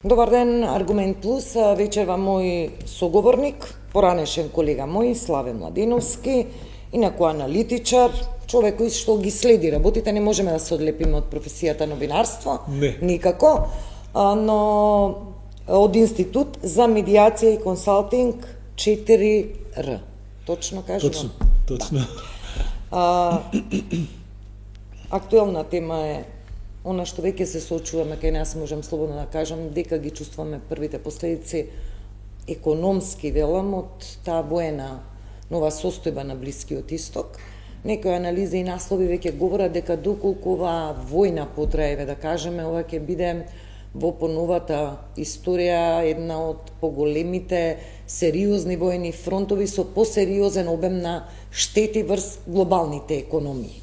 Добар ден, Аргумент Плюс, вечерва мој соговорник, поранешен колега мој, Славе Младеновски, инаку аналитичар, човек кој што ги следи работите, не можеме да се одлепиме од професијата новинарство, никако, но од Институт за медиација и консалтинг 4R. Точно кажувам? Точно. Актуелна тема е она што веќе се соочуваме, кај нас можам слободно да кажам, дека ги чувствуваме првите последици економски, велам, од таа воена нова состојба на Блискиот Исток. Некои анализи и наслови веќе говорат дека доколку оваа војна потраеве, да кажеме, ова ќе биде во поновата историја една од поголемите сериозни воени фронтови со посериозен обем на штети врз глобалните економии.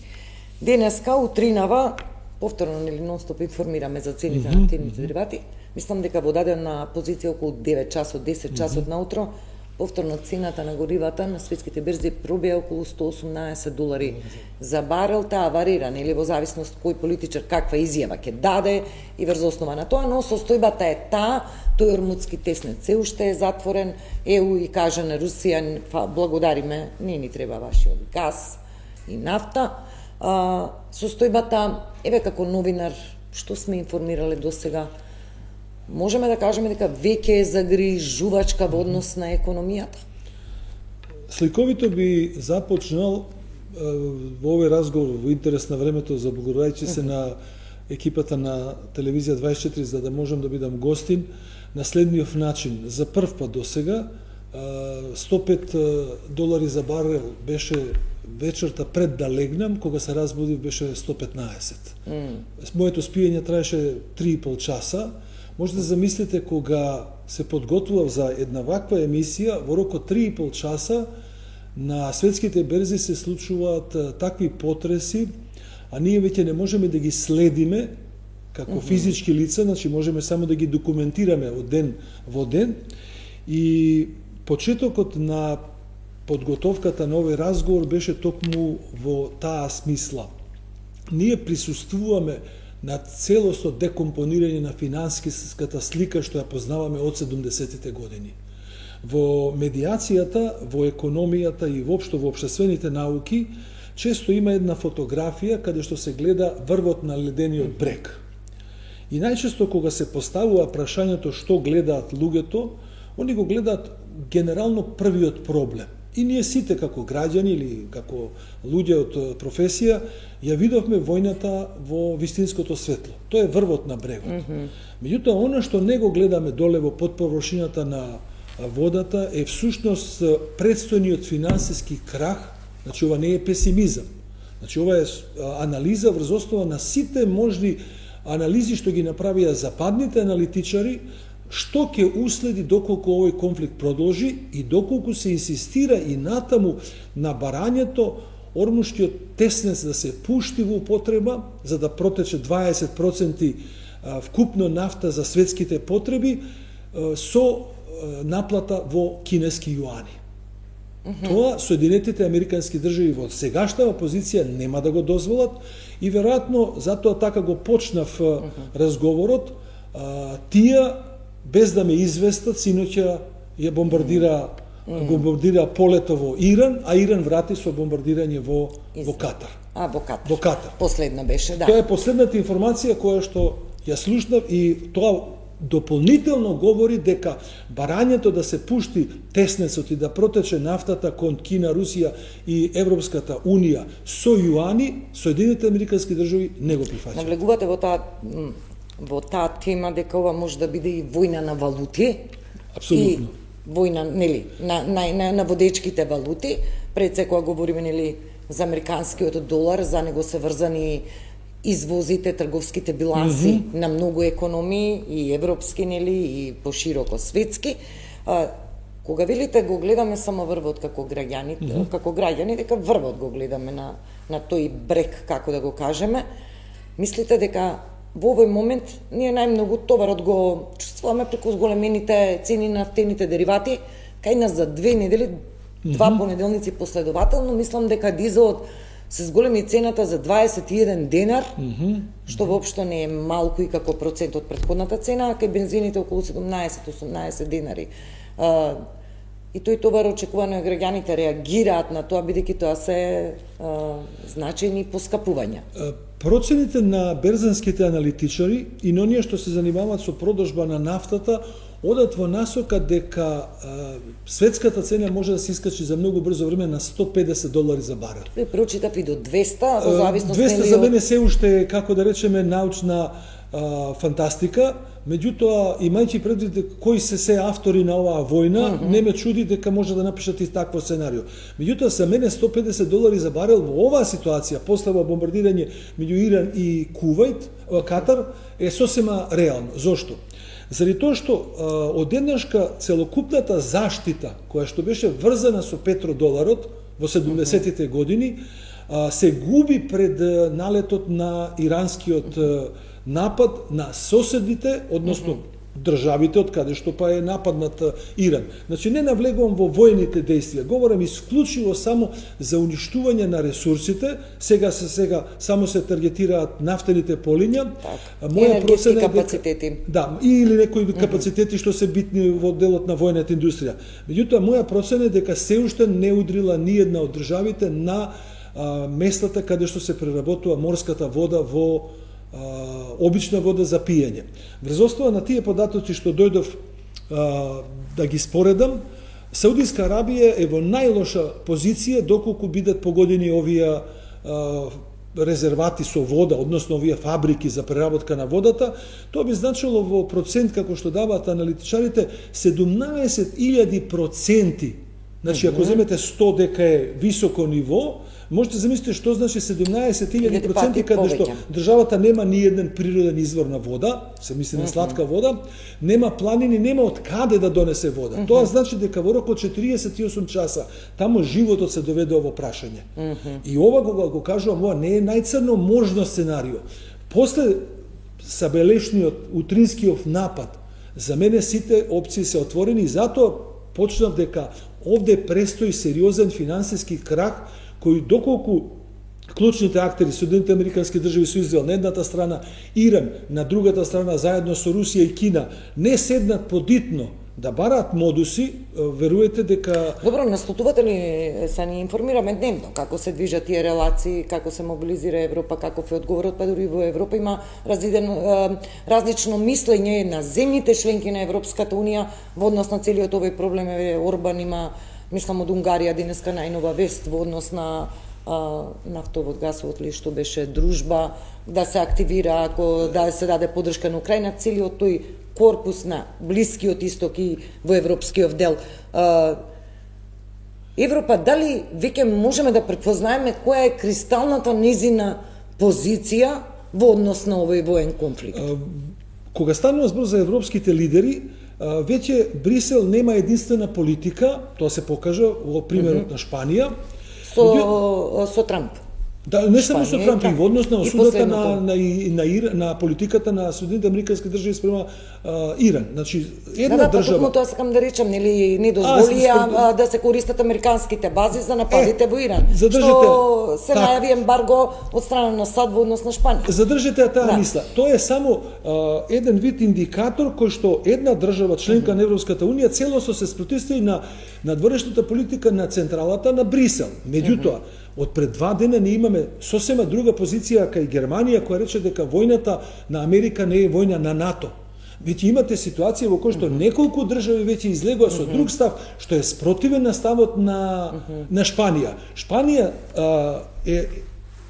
Денеска, утринава, повторно нели нон-стоп информираме за цените на нефтените деривати. Мислам дека во дадена позиција околу 9 часот, 10 часот наутро, повторно цената на горивата на светските берзи пробија околу $118 за барел. Таа варира, нели, во зависност кој политичар каква изјава ќе даде и врз основа на тоа, но состојбата е таа, тој Ормудски теснет се уште е затворен, ЕУ и кажа на Русија, благодариме, не ни треба вашиот газ и нафта. Состојбата, еве како новинар, што сме информирале до сега, можеме да кажеме дека веќе е загрижувачка во однос на економијата? Сликовито би започнал во овој разговор во интерес на времето, заблагодарајќи се на екипата на Телевизија 24 за да можам да бидам гостин на следниот начин. За прв пат до сега $105 за барел беше вечерта пред да легнам, кога се разбудив беше 115. Моето спиење траеше 3,5 часа. Може да замислите кога се подготвував за една ваква емисија, во рок од 3,5 часа на светските берзи се случуваат такви потреси, а ние веќе не можеме да ги следиме како физички лица, значи можеме само да ги документираме од ден во ден. И почетокот на подготовката на овој разговор беше токму во таа смисла. Ние присуствуваме на целосно декомпонирање на финансиската слика што ја познаваме од 70-тите години. Во медиацијата, во економијата и воопшто во општествените науки често има една фотографија каде што се гледа врвот на ледениот брег. И најчесто кога се поставува прашањето што гледаат луѓето, они го гледаат генерално првиот проблем. И ние сите како граѓани или како луѓе од професија ја видовме војната во вистинското светло. Тоа е врвот на брегот. Меѓутоа, она што не го гледаме доле во подповршината на водата е всушност предстојниот финансиски крах. Значи, ова не е песимизам. Значи, ова е анализа врз основа на сите можни анализи што ги направија западните аналитичари, што ќе уследи доколку овој конфликт продолжи и доколку се инсистира и натаму на барањето Ормушкиот теснец да се пушти во употреба за да протече 20% вкупно нафта за светските потреби со наплата во кинески јуани. Тоа Соединетите Американски држави во сегашната позиција нема да го дозволат и веројатно затоа така го почнав разговорот. Тие без да ме известат, синоќа ја бомбардира полето во Иран, а Иран врати со бомбардирање во Катар. Во Катар. Последна беше, да. Тоа е последната информација која што ја слушнав и тоа дополнително говори дека барањето да се пушти теснецот и да протече нафтата кон Кина, Русија и Европската Унија со јуани, Соединетите Американски држави не го прифаќаат. Навлегувате во таа тема дека ова може да биде и војна на валути. Апсолутно. И војна, нели, на водечките валути. Пред се кога говориме, нели, за американскиот долар, за него се врзани извозите, трговските биланси на многу економии, и европски, нели, и пошироко светски. Кога велите го гледаме само врвот како граѓани, дека врвот го гледаме на тој брег, како да го кажеме, мислите дека во овој момент ние најмногу товарот го чувствуваме преку зголемените цени на нафтените деривати, кај нас за 2 недели, 2 понеделници последователно, мислам дека дизелот се зголеми цената за 21 денар, што воопшто не е малку и како процент од претходната цена, а кај бензините околу 17-18 денари. И тој товар очекувано е граѓаните реагираат на тоа, бидејќи тоа се значајни поскапувања. Процените на берзанските аналитичари и на оние што се занимаваат со продажба на нафтата одат во насока дека светската цена може да се искачи за многу брзо време на $150 за барел. Тој прочитав и до 200, во зависност 200 за мене се уште, како да речеме, научна фантастика. Меѓутоа, имајќи предвид кои се автори на оваа војна, не ме чуди дека може да напишат и такво сценарио. Меѓутоа, за мене $150 за барел во оваа ситуација, после бомбардирање меѓу Иран и Кувајт, Катар, е сосема реално. Зошто? Заради тоа што одеднашка целокупната заштита, која што беше врзана со петродоларот во 70-тите години, се губи пред налетот на иранскиот напад на соседите, односно државите од каде што па е нападнат Иран. Значи не навлегувам во војните действија, говорам исклучиво само за уништување на ресурсите. Сега само се таргетираат нафтените полиња. Енергетски капацитети. Да, или некои капацитети што се битни во делот на војната индустрија. Меѓутоа, моја процена е дека се уште не удрила ни една од државите на местата каде што се преработува морската вода во обична вода за пиење. Врз основа на тие податоци што дојдов да ги споредам, Саудиска Арабија е во најлоша позиција доколку бидат погодени овие резервати со вода, односно овие фабрики за преработка на водата. Тоа би значило во процент, како што даваат аналитичарите, 17.000%. Значи, ако земете 100 дека е високо ниво, можете замислите што значи 17.000%, каде што државата нема ни еден природен извор на вода, се мисли на сладка вода, нема планини, нема од каде да донесе вода. Тоа значи дека во рок од 48 часа таму животот се доведе во прашање. И ова го кажувам, ова не е најцрно можно сценарио. После сабелешниот утринскиот напад, за мене сите опции се отворени и затоа почнав дека овде престои сериозен финансиски крах, кој доколку клучните актери, Соединените американски држави со Израел на едната страна, Иран на другата страна, заедно со Русија и Кина, не седнат подитно да бараат модуси, веруете дека... Добро, наслутувате ли, се ни информираме дневно, како се движат тие релации, како се мобилизира Европа, каков е одговорот, па дури во Европа има различно мислење на земјите членки на Европската Унија во однос на целиот овој проблем. Орбан има, мислам, од Унгарија денеска најнова вест во однос на нафтовод, гасовод ли што беше дружба, да се активира, ако да се даде подршка на Украина, целиот тој корпус на Блискиот исток и во европскиот дел. Европа, дали веќе можеме да препознаеме која е кристалната низина позиција во однос на овој воен конфликт? Кога станува збор за европските лидери, веќе Брисел нема единствена политика, тоа се покажа во примерот на Шпанија. Со Трамп. Да, не само со Трамп, и во однос на осудата на политиката на Соединените американски држави спрема Иран. Значи, една држава... Да, тоа сакам да речам, нели не дозволи да се користат американските бази за нападите во Иран. Што се најави ембарго од страна на САД во однос на Шпанија. Задржете таа мисла. Тоа е само еден вид индикатор кој што една држава членка на Европската Унија целосно се спротивстави на надворешната политика на централата на Брисел. Меѓутоа, од пред 2 дена ние имаме сосема друга позиција кај Германија, која рече дека војната на Америка не е војна на НАТО. Веќе имате ситуација во која што неколку држави веќе излегува со друг став, што е спротивен на ставот на Шпанија. Шпанија е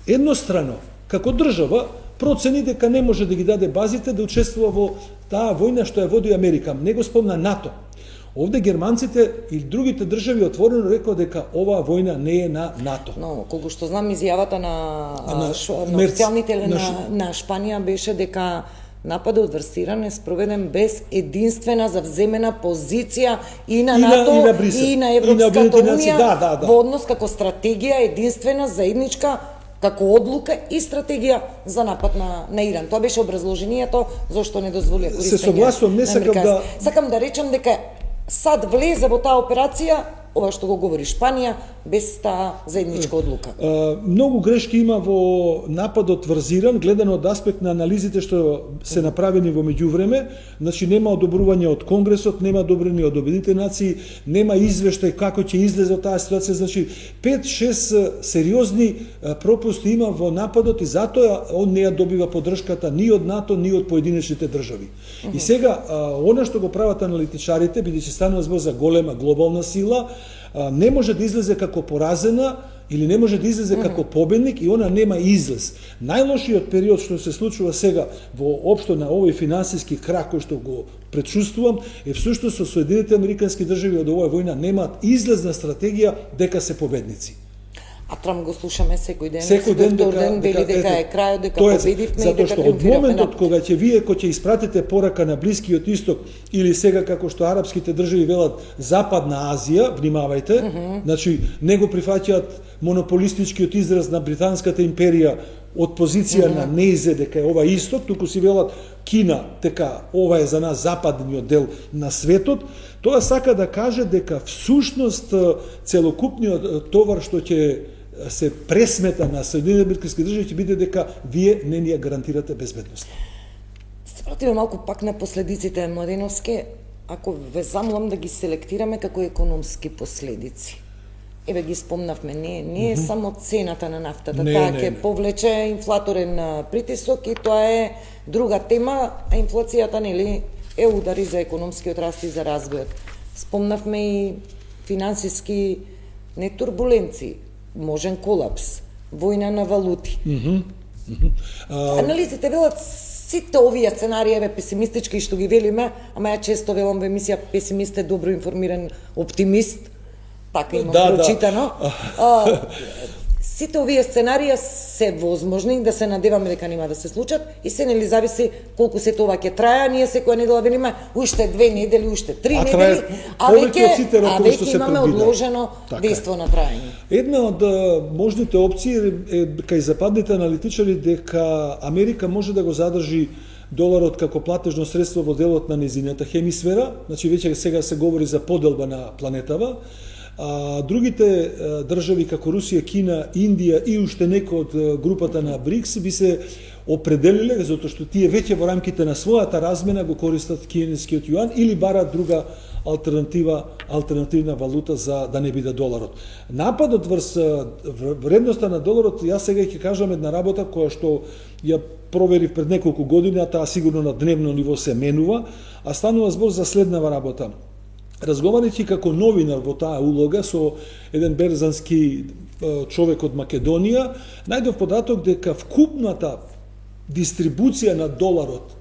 еднострано, како држава, процени дека не може да ги даде базите да учествува во таа војна што ја води Америка. Не го спомна НАТО. Овде германците и другите држави отворено рекоа дека оваа војна не е на НАТО. Но, колку што знам, изјавата на официјалните на Шпанија беше дека нападот врз Иран е спроведен без единствена завземена позиција и на НАТО и на Европската Унија во однос како стратегија единствена, заедничка, како одлука и стратегија за напад на Иран. Тоа беше образложението зошто не дозволија користење. Се согласувам, не сакам да... Сакам да речам дека САД влезе во таа операција ова што го говори Шпанија, без таа заедничка одлука. Многу грешки има во нападот врз Иран, гледано од аспект на анализите што се направени во меѓувреме. Значи нема одобрување од Конгресот, нема одобрени од Обединетите нации, нема извештај како ќе излезе од таа ситуација. Значи 5-6 сериозни пропусти има во нападот и затоа он не ја добива поддршката ни од НАТО, ни од поединечните држави. И сега, она што го прават аналитичарите, бидејќи станува збор за голема глобална сила, не може да излезе како поразена или не може да излезе како победник и она нема излез. Најлошиот период што се случува сега во општо на овој финансиски крах кој што го предчувствувам е всушност со Соединетите Американски држави од оваа војна немаат излезна стратегија дека се победници. А Трамп го слушаме секој ден, секој ден вели дека е крајот, дека победивме и дека триумфираме. Затоа што од моментот кога ќе вие ќе испратите порака на Блискиот Исток или сега како што арапските држави велат Западна Азија, внимавајте, значи не го прифаќаат монополистичкиот израз на британската империја од позиција на неизе дека е ова исток, туку си велат Кина, дека ова е за нас западниот дел на светот, тоа сака да каже дека всушност целокупниот товар што ќе се пресмета на Соединетите Американски држави ќе биде дека вие не ни ја гарантирате безбедност. Се вратиме малку пак на последиците, Младеновски, ако ве замолам да ги селектираме како економски последици. Еве ги спомнавме, не е само цената на нафтата, таа ќе повлече инфлаторен притисок и тоа е друга тема, а инфлацијата нели е удари за економскиот раст и за развојот. Спомнавме и финансиски не турбуленции, можен колапс, војна на валути. Анализите велат сите овие сценарии, еве песимистички што ги велиме, ама ја често велам во емисија песимист е добро информиран оптимист, така имам прочитано. Сите овие сценарија се возможни, да се надеваме дека нема да се случат и се нели зависи колку се тоа ќе трае. Ние секоја недела велиме уште 2 недели, уште 3 недели, а веќе имаме одложено дејство на траење. Една од можните опции е кај западните аналитичари дека Америка може да го задржи доларот како платежно средство во делот на незината хемисфера, значи веќе сега се говори за поделба на планетава. Другите држави како Русија, Кина, Индија и уште некои од групата на БРИКС би се определиле затоа што тие веќе во рамките на својата размена го користат кинескиот јуан или барат друга алтернативна валута за да не биде доларот. Нападот врз вредноста на доларот, јас сега ќе кажам една работа која што ја проверив пред неколку години, а таа сигурно на дневно ниво се менува, а станува збор за следнава работа. Разговарајќи како новинар во таа улога со еден берзански човек од Македонија, најдов податок дека вкупната дистрибуција на доларот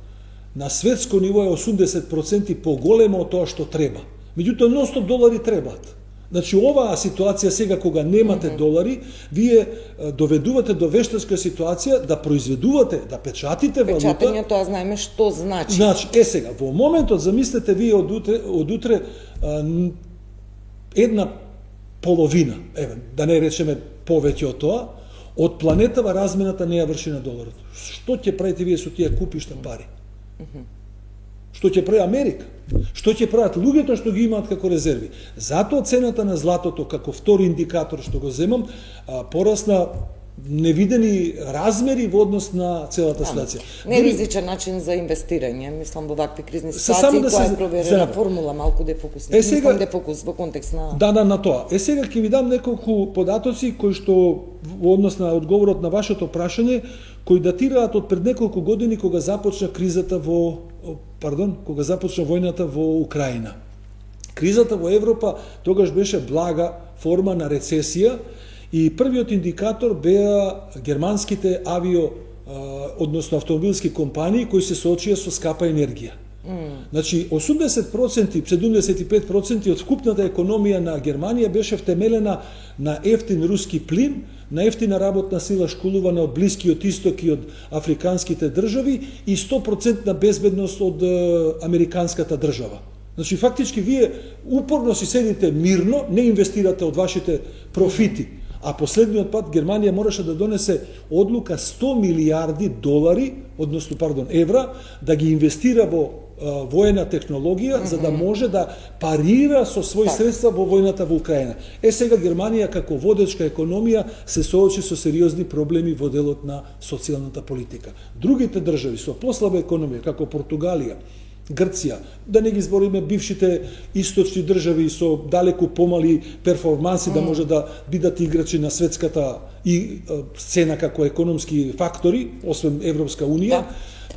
на светско ниво е 80% поголема од тоа што треба. Меѓутоа, ностоп долари требаат. Значи, оваа ситуација сега кога немате долари, вие доведувате до вештарска ситуација да произведувате, да печатите валута. Печатање, тоа знаеме што значи. Значи, сега, во моментот, замислете вие од утре една половина, да не речеме повеќе од тоа, од планетава размената не ја врши на доларот. Што ќе правите вие со тие купишта пари? Што ќе прави Америка? Што ќе прават луѓето што ги имаат како резерви? Затоа цената на златото како втори индикатор што го земам порасна невидени размери во однос на целата ситуација. Не ризичен начин за инвестирање, мислам во вакви кризни ситуации, тоа е проверена формула, малку дефокус. Мислам дефокус во контекст на... Да, на тоа. Сега ќе ви дам неколку податоци кои што во однос на одговорот на вашето прашање, кои датираат од пред неколку години кога започна кога започна војната во Украина. Кризата во Европа тогаш беше блага форма на рецесија и првиот индикатор беа германските односно автомобилски компании кои се соочија со скапа енергија. Значи 80%, 75% од вкупната економија на Германија беше втемелена на ефтин руски плин, на ефтина работна сила школувана од Блискиот Исток и од африканските држави и 100% на безбедност од американската држава. Значи фактички вие упорно си седите мирно, не инвестирате од вашите профити. А последниот пат Германија мораше да донесе одлука 100 милиарди долари, односно евра, да ги инвестира во воена технологија за да може да парира со своји средства во војната во Украина. Сега Германија како водечка економија се соочи со сериозни проблеми во делот на социјалната политика. Другите држави со послаба економија како Португалија, Грција, да не ги збориме бившите источни држави со далеку помали перформанси да може да бидат играчи на светската и сцена како економски фактори, освен Европска Унија,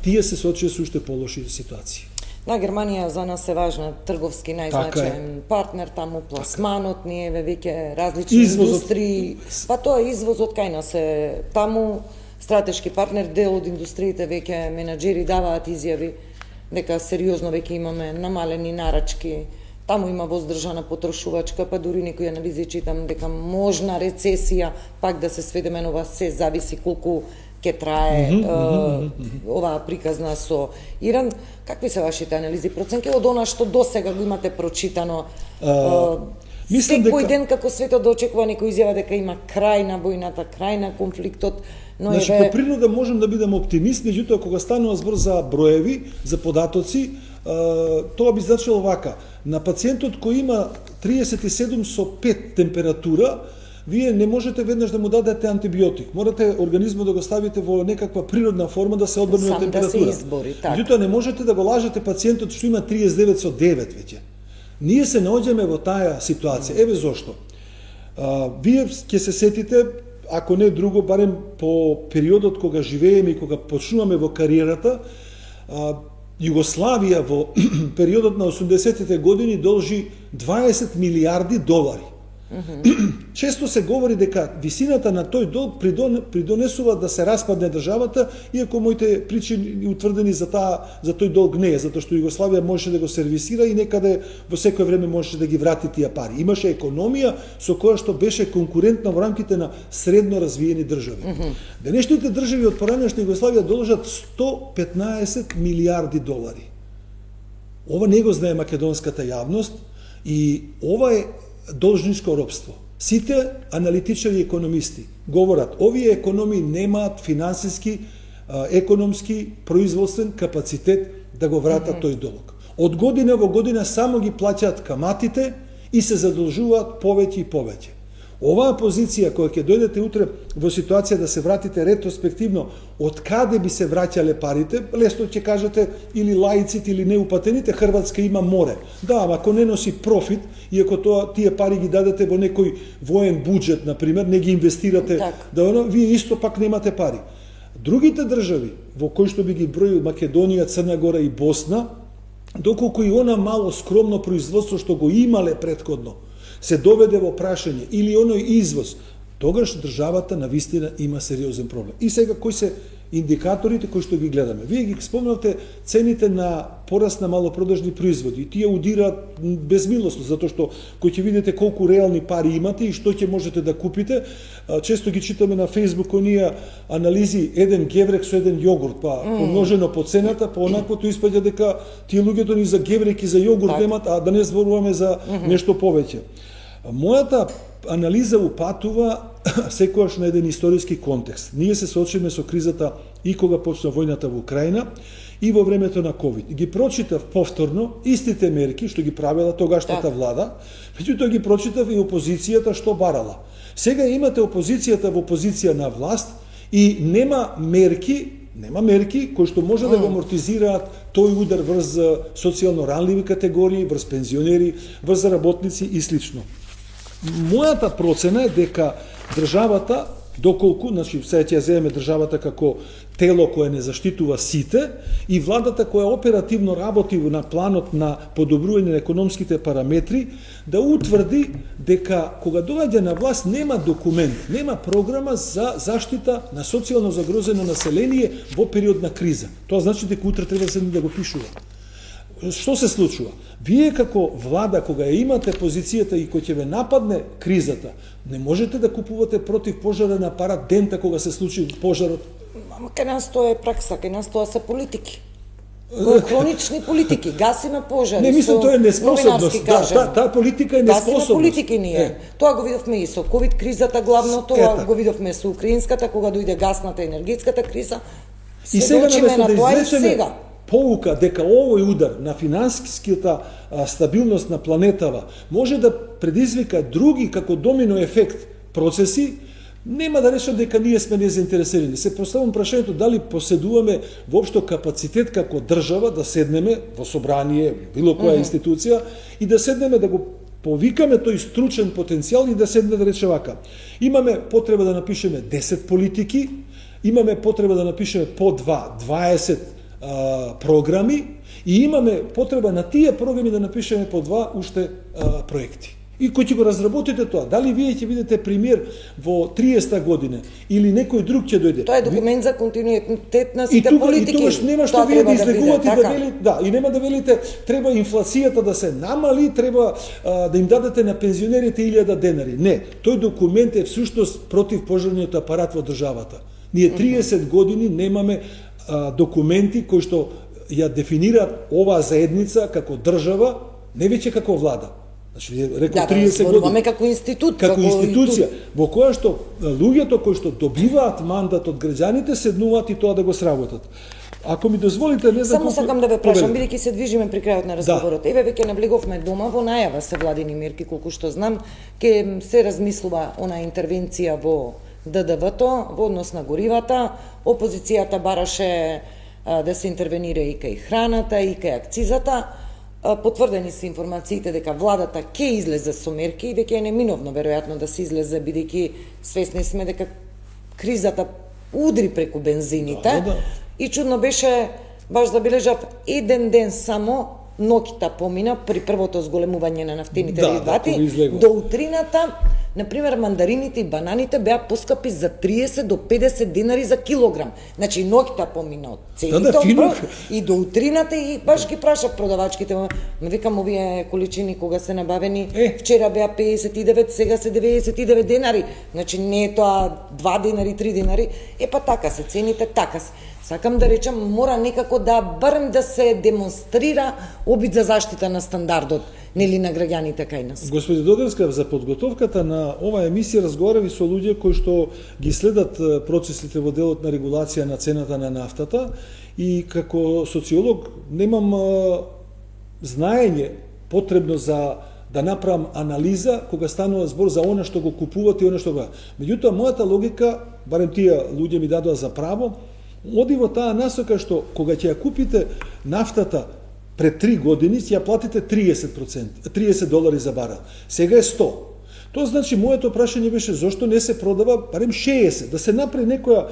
тие се соочија со уште полоши ситуации. Да, Германија за нас е важна трговски најзначаен партнер, таму пласманот ни е веќе различни индустрии, па тоа е извозот кај нас е таму стратешки партнер, дел од индустриите веќе менаџери даваат изјави дека сериозно веќе имаме намалени нарачки, таму има воздржана потрошувачка, па дури некои анализи читам дека можна рецесија, пак да се сведеме на ова, се зависи колку ќе трае оваа приказна со Иран. Какви се вашите анализи, проценки од она што досега го имате прочитано? Секој ден како светот да очекува некој изјава дека има крај на војната, крај на конфликтот, но значи, по природа можем да бидеме оптимисти, меѓутоа кога станува збор за броеви, за податоци, тоа би значило вака: на пациентот кој има 37,5 температура, вие не можете веднаш да му дадете антибиотик. Морате организмот да го ставите во некаква природна форма да се одбрани од температура. Да се избори, така. Меѓутоа не можете да го лажете пациентот што има 39,9 веќе. Ние се наоѓаме во таа ситуација. Еве зошто. Вие ќе се сетите, ако не друго, барем по периодот кога живееме и кога почнуваме во кариерата, Југославија во периодот на 80-тите години должи 20 милиарди долари. Често се говори дека висината на тој долг придонесува да се распадне државата, иако моите причини утврдени за тој долг не е, затоа што Југославија можеше да го сервисира и некаде во секое време можеше да ги врати тие пари. Имаше економија со која што беше конкурентна во рамките на средно развиени држави. Денешните држави од поранешна Југославија должат 115 милиарди долари. Ова не го знае македонската јавност и ова е должничко робство. Сите аналитичари и економисти говорат, овие економии немаат финансиски, економски, производствен капацитет да го вратат тој долг. Од година во година само ги плаќаат каматите и се задолжуваат повеќе и повеќе. Оваа позиција која ќе дојдете утре во ситуација да се вратите ретроспективно од каде би се враќале парите, лесно ќе кажете или лаиците или неупатените, Хрватска има море. Да, ама ако не носи профит, и ако тие пари ги дадете во некој воен буџет, например, не ги инвестирате, вие исто пак немате пари. Другите држави, во кои што би ги броил Македонија, Црна Гора и Босна, доколку и она мало скромно производство што го имале претходно, се доведе во прашање или оној извоз, тогаш државата навистина има сериозен проблем. И сега кои се индикаторите кои што ги гледаме? Вие ги спомнавте цените на пораст на малопродажни производи и тие удираат безмилосно, затоа што кој ќе видите колку реални пари имате и што ќе можете да купите, често ги читаме на Facebook оние анализи, еден геврек со еден јогурт, па помножено по цената, по онаквото испаѓа дека тие луѓето ни за геврек и за јогурт немат, а да не зборуваме за нешто повеќе. Мојата анализа упатува секојаш на еден историски контекст. Ние се соочиме со кризата и кога почна војната во Украина и во времето на ковид. Ги прочитав повторно истите мерки што ги правела тогашната влада, меѓутоа ги прочитав и опозицијата што барала. Сега имате опозицијата во позиција на власт и нема мерки кои што може да го амортизираат тој удар врз социјално ранливи категории, врз пензионери, врз работници и слично. Мојата процена е дека државата, доколку, значи сега ќе земеме државата како тело кое не заштитува сите и владата која оперативно работи на планот на подобрување на економските параметри, да утврди дека кога доаѓа на власт нема документ, нема програма за заштита на социјално загрозено население во период на криза. Тоа значи дека утре треба да го пишува. Што се случува? Вие како влада, кога ја имате позицијата и кој ќе ве нападне кризата, не можете да купувате против пожарен апарат дента кога се случи пожарот. Кај нас тоа е пракса, кај нас тоа се политики. Хронични политики, гасиме пожари. Не, мислам, тоа е неспособност. Таа политика е неспособност. Гасиме политики ние. Тоа го видовме и со ковид кризата, главно тоа го видовме со украинската, кога дојде гасната енергетската криза. И сега на тоа и сега. поука дека овој удар на финансиската стабилност на планетава може да предизвика други како домино ефект процеси, нема да речам дека ние сме незаинтересирани. Се поставам прашањето дали поседуваме воопшто капацитет како држава да седнеме во собрание, било која институција, и да седнеме да го повикаме тој стручен потенцијал и да седне да рече вака. Имаме потреба да напишеме 10 политики, имаме потреба да напишеме по 20 програми и имаме потреба на тие програми да напишеме по 2 уште проекти. И кој ќе го разработите тоа, дали вие ќе видите пример во 30-та година или некој друг ќе дојде. Тоа е документ за континуитет на сите политики. И тогаш нема што вие да излегувате да велите, да, и нема да велите треба инфлацијата да се намали, треба да им дадете на пензионерите 1000 денари. Не, тој документ е всушност против пожарниот апарат во државата. Ние 30 години немаме документи кои што ја дефинираат оваа заедница како држава, не веќе како влада. Значи, рекол 30 години. Како институт. Како институција, во која што луѓето кои што добиваат мандат од граѓаните седнуваат и тоа да го сработат. Ако ми дозволите, не знам. Само сакам да ве прашам, бидејќи се движиме при крајот на разговорот. Да. Еве веќе наблеговме дома, во најава се владини мерки, колку што знам, ке се размислува она интервенција во ДДВ-то во однос на горивата. Опозицијата бараше да се интервенира и кај храната, и кај акцизата. Потврдени се информациите дека владата ќе излезе со мерки и веќе е неминовно веројатно да се излезе, бидејќи свесни сме дека кризата удри преку бензините. Да. И чудно беше, баш забележав, еден ден само ноќта помина при првото зголемување на нафтените деривати до утрината. Например, мандарините и бананите беа поскапи за 30 до 50 динари за килограм. Значи, ноќта помина од цените и до утрината, и баш ги прашав продавачките, ме викам, овие количини кога се набавени, вчера беа 59, сега се 99 денари. Значи, не е тоа 2 динари, 3 динари, па така се цените, така се. Сакам да речам, мора некако да барем да се демонстрира обид за заштита на стандардот, нели на граѓаните кај нас. Господи Додевска, за подготовката на оваа емисија разговарави со луѓе кои што ги следат процесите во делот на регулација на цената на нафтата, и како социолог немам знаење потребно за да направам анализа кога станува збор за она што го купувате и она што го. Меѓутоа, мојата логика, барем тие луѓе ми дадоа за право, оди во таа насока што кога ќе ја купите нафтата пред 3 години, ќе ја платите 30%, $30 за барел. Сега е 100. Тоа значи, моето прашање беше зошто не се продава барем 60, да се направи некоја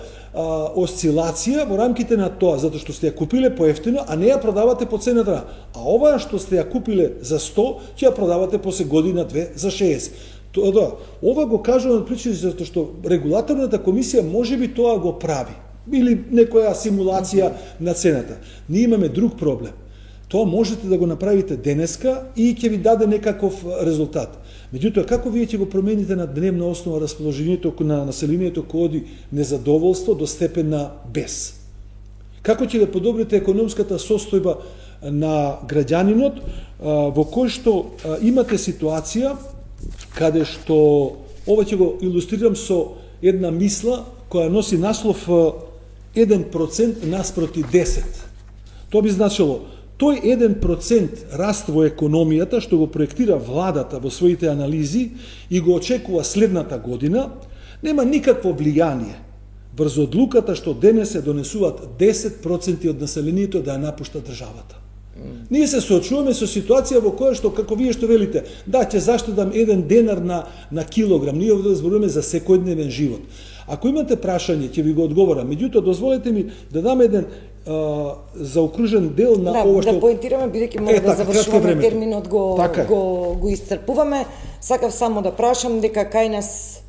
осцилација во рамките на тоа, затоа што сте ја купиле поевтино, а не ја продавате по цената. А ова што сте ја купиле за 100, ќе ја продавате после година 2 за 60. Ова го кажувам причини затоа што регулаторната комисија можеби тоа го прави, или некоја симулација на цената. Ние имаме друг проблем. Тоа можете да го направите денеска и ќе ви даде некаков резултат. Меѓутоа, како вие ќе го промените на дневна основа расположението на населението кој оди незадоволство до степен на бес? Како ќе го подобрите економската состојба на граѓанинот, во кој што имате ситуација каде што, ова ќе го илустрирам со една мисла која носи наслов 1% наспроти 10. Тоа би значило, тој 1% раст во економијата што го проектира владата во своите анализи и го очекува следната година, нема никакво влијание врз одлуката што денес се донесуваат 10% од населението да ја напушта државата. Ние се соочуваме со ситуација во која што, како вие што велите, да, ќе заштедам 1 денар на килограм, ние овде зборуваме за секојдневен живот. Ако имате прашање, ќе ви го одговорам. Меѓутоа, дозволете ми да дам еден заокружен дел на ова што... Да поентираме, бидејќи мора да завршуваме терминот, го исцрпуваме. Сакав само да прашам дека кај нас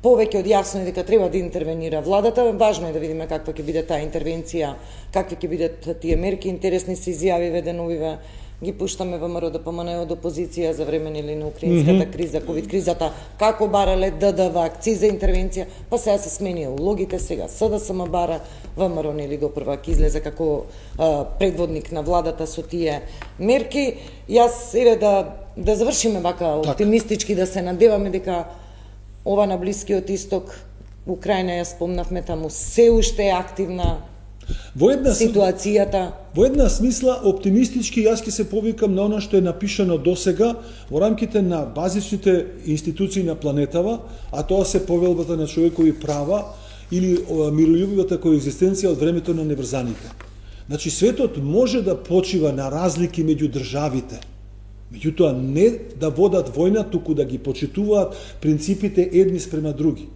повеќе од јасно е дека треба да интервенира владата. Важно е да видиме каква ќе биде таа интервенција, какви ќе бидат тие мерки. Интересни се изјави веденовиве, ги пуштаме ВМРО ДПМН од опозиција за време или на украинската криза, ковид кризата, како барале ДДВ, акциза, интервенција, па сега се смени улогите, сега СДСМ бара, ВМРО нели допрва ќе излезе како предводник на владата со тие мерки. Јас еве да завршиме вака оптимистички, да се надеваме дека ова на Блискиот Исток, Украина ја спомнавме таму, се уште е активна, Во една ситуацијата. Во една смисла, оптимистички, јас ќе се повикам на она што е напишано досега во рамките на базичните институции на планетава, а тоа се повелбата на човекови права или мирољубивата коегзистенција од времето на неврзаните. Значи, светот може да почива на разлики меѓу државите, меѓутоа не да водат војна, туку да ги почитуваат принципите едни спрема други.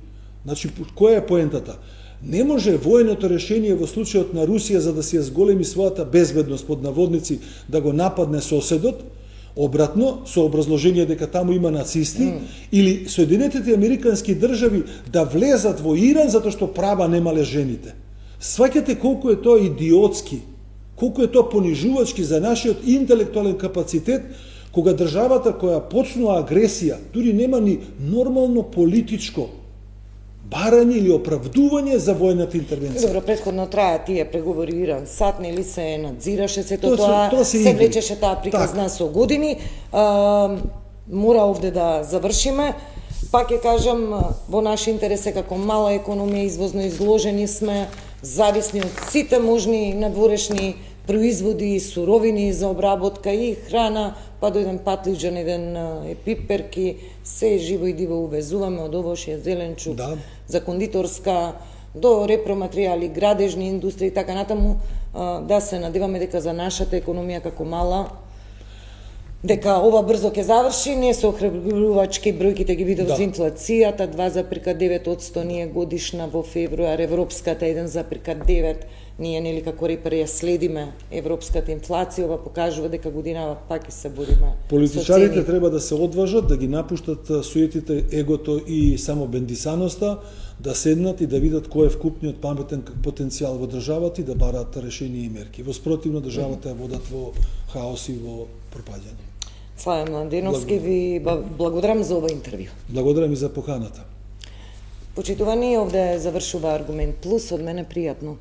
Значи, која е поентата? Не може војното решение во случајот на Русија за да си ја зголеми својата безбедност под наводници да го нападне соседот, обратно, со образложение дека таму има нацисти, или Соединетите Американски држави да влезат во Иран затоа што права немале жените. Сваќате колку е тоа идиотски, колку е тоа понижувачки за нашиот интелектуален капацитет, кога државата која почнува агресија, дури нема ни нормално политичко барање или оправдување за војната интервенција. Добро, претходно трае тие преговори Иран сат, нели се надзираше сето тоа, се влечеше таа приказна со години. Мора овде да завршиме. Пак ќе кажам, во наш интерес е како мала економија, извозно изложени сме, зависни од сите можни надворешни производи, суровини за обработка и храна, па до еден патлиџан, еден пиперки, се живо и диво увезуваме од овошје, зеленчук, за кондиторска, до репроматеријали, градежни индустрии и така натаму, да се надеваме дека за нашата економија како мала, дека ова брзо ќе заврши, не се охрабрувачки бројките ги видов за инфлацијата, 2,9% ние годишна во февруар, европската 1,9%, ние нели како репер ја следиме европската инфлација, ова покажува дека годинава пак ќе се бориме. Политичарите треба да се одважат, да ги напуштат суетите, егото и самобендисаноста, да седнат и да видат кој е вкупниот паметен потенцијал во државата и да бараат решенија и мерки. Во спротивно државата ја водат во хаос и во пропаѓање. Славе Младеновски, ви благодарам за ова интервју. Благодарам и за поканата. Почитувани, овде завршува Аргумент Плюс, од мене пријатно.